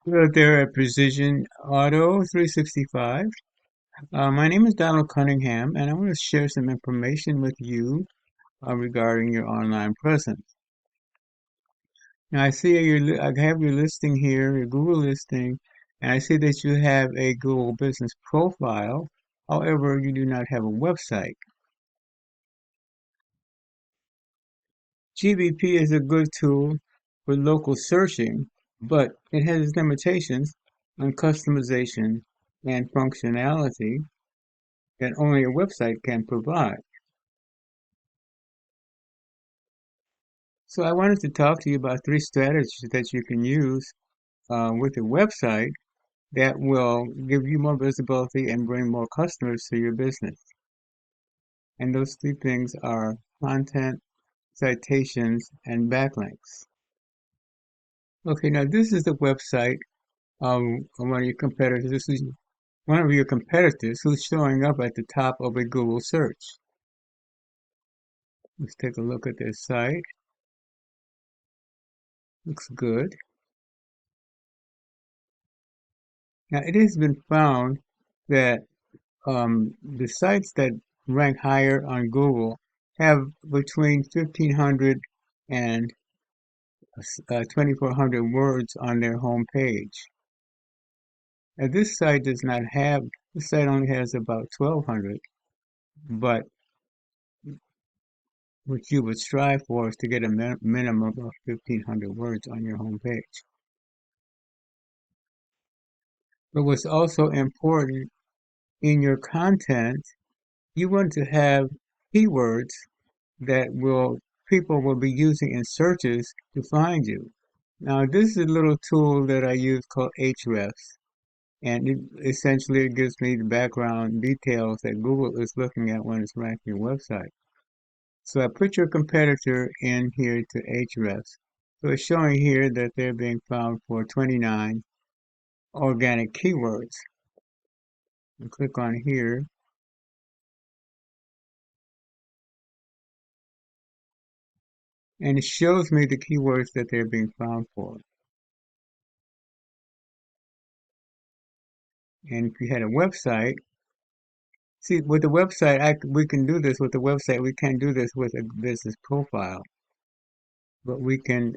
Hello there at Precision Auto 365. My name is Donald Cunningham, and I want to share some information with you regarding your online presence. Now, I see I have your listing here, your Google listing, and I see that you have a Google Business profile. However, you do not have a website. GBP is a good tool for local searching, but it has limitations on customization and functionality that only a website can provide. So I wanted to talk to you about three strategies that you can use with a website that will give you more visibility and bring more customers to your business. And those three things are content, citations, and backlinks. Okay, now this is the website of one of your competitors. This is one of your competitors who's showing up at the top of a Google search. Let's take a look at this site. Looks good. Now, it has been found that the sites that rank higher on Google have between 1,500 and 2,400 words on their home page. Now, this site does not have, this site only has about 1,200, but what you would strive for is to get a minimum of 1,500 words on your home page. But what's also important in your content, you want to have keywords that will people will be using in searches to find you. Now, this is a little tool that I use called Hrefs, and essentially it gives me the background details that Google is looking at when it's ranking your website. So I put your competitor in here to Hrefs. So it's showing here that they're being found for 29 organic keywords. I click on here, and it shows me the keywords that they're being found for. And if you had a website, see, with the website, we can do this with the website. We can't do this with a business profile, but we can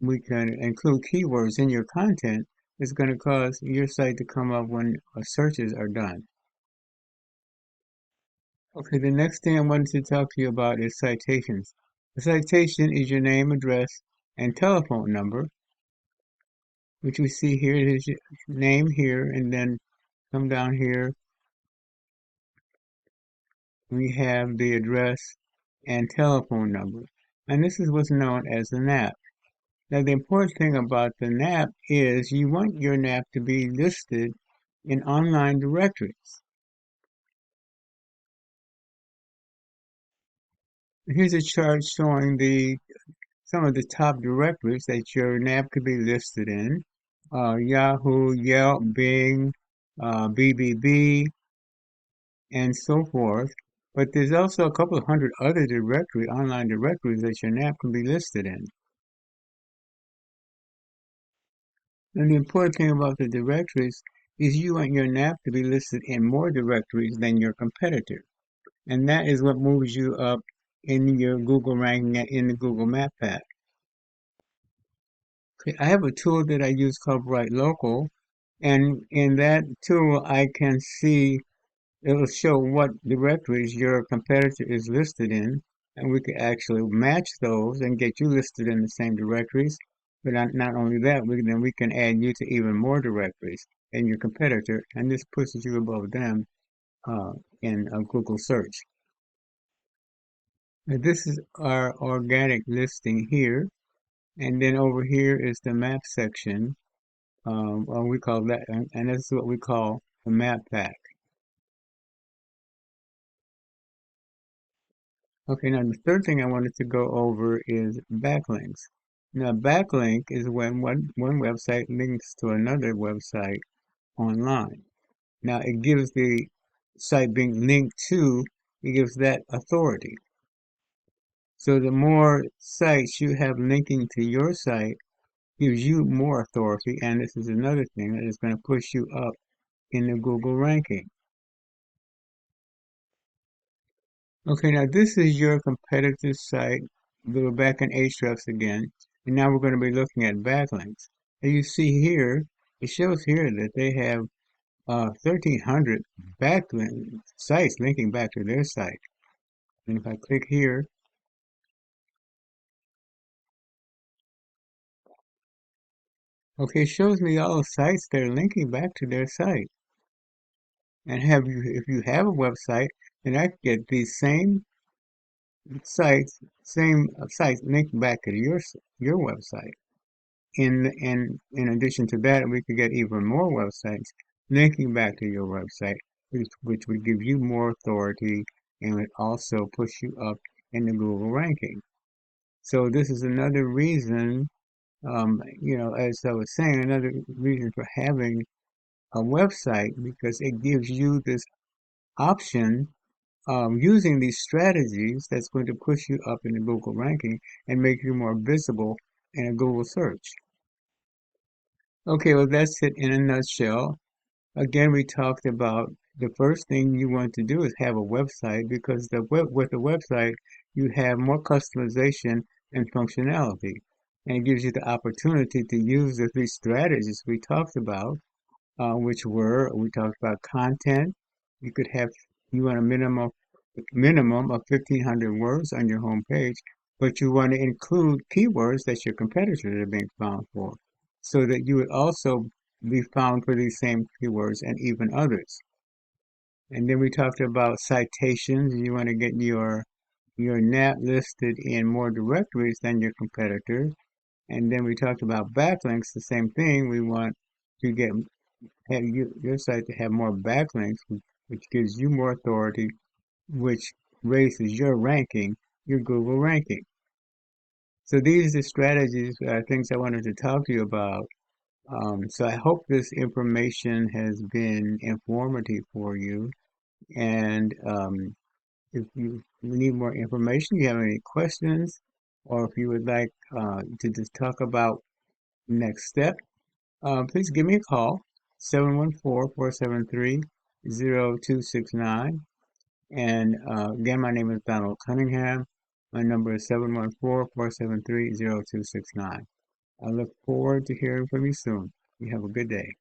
include keywords in your content. It's going to cause your site to come up when searches are done. Okay, the next thing I wanted to talk to you about is citations. A citation is your name, address, and telephone number, which we see here. It is your name here, and then come down here. We have the address and telephone number. And this is what's known as the NAP. Now, the important thing about the NAP is you want your NAP to be listed in online directories. Here's a chart showing some of the top directories that your NAP could be listed in. Yahoo, Yelp, Bing, BBB, and so forth. But there's also a couple of hundred other online directories that your NAP can be listed in. And the important thing about the directories is you want your NAP to be listed in more directories than your competitor. And that is what moves you up in your Google ranking in the Google Map Pack. Okay, I have a tool that I use called Bright Local. And in that tool, I can see, it'll show what directories your competitor is listed in. And we could actually match those and get you listed in the same directories. But not only that, then we can add you to even more directories than your competitor, and this pushes you above them in a Google search. Now, this is our organic listing here, and then over here is the map section. Or we call that, and this is what we call the map pack. Okay, now the third thing I wanted to go over is backlinks. Now, backlink is when one website links to another website online. Now, it gives the site being linked to, it gives that authority. So the more sites you have linking to your site, gives you more authority, and this is another thing that is going to push you up in the Google ranking. Okay, now this is your competitive site. Go back in Ahrefs again, and now we're going to be looking at backlinks. As you see here, it shows here that they have 1,300 backlink sites linking back to their site. And if I click here, okay, it shows me all the sites that are linking back to their site. And if you have a website, then I can get these same sites linked back to your website. In addition to that, we could get even more websites linking back to your website, which would give you more authority and would also push you up in the Google ranking. So this is another reason, as I was saying, another reason for having a website, because it gives you this option, using these strategies that's going to push you up in the Google ranking and make you more visible in a Google search. Okay, well, that's it in a nutshell. Again, we talked about the first thing you want to do is have a website, because with a website, you have more customization and functionality. And it gives you the opportunity to use the three strategies we talked about, we talked about content. You could have, you want a minimum of 1,500 words on your home page, but you want to include keywords that your competitors are being found for, so that you would also be found for these same keywords and even others. And then we talked about citations. You want to get your net listed in more directories than your competitors. And then we talked about backlinks, the same thing. We want to have your site to have more backlinks, which gives you more authority, which raises your ranking, your Google ranking. So these are the strategies, things I wanted to talk to you about. So I hope this information has been informative for you. And if you need more information, you have any questions, or if you would like to just talk about next step, please give me a call, 714-473-0269. And again, my name is Donald Cunningham. My number is 714-473-0269. I look forward to hearing from you soon. You have a good day.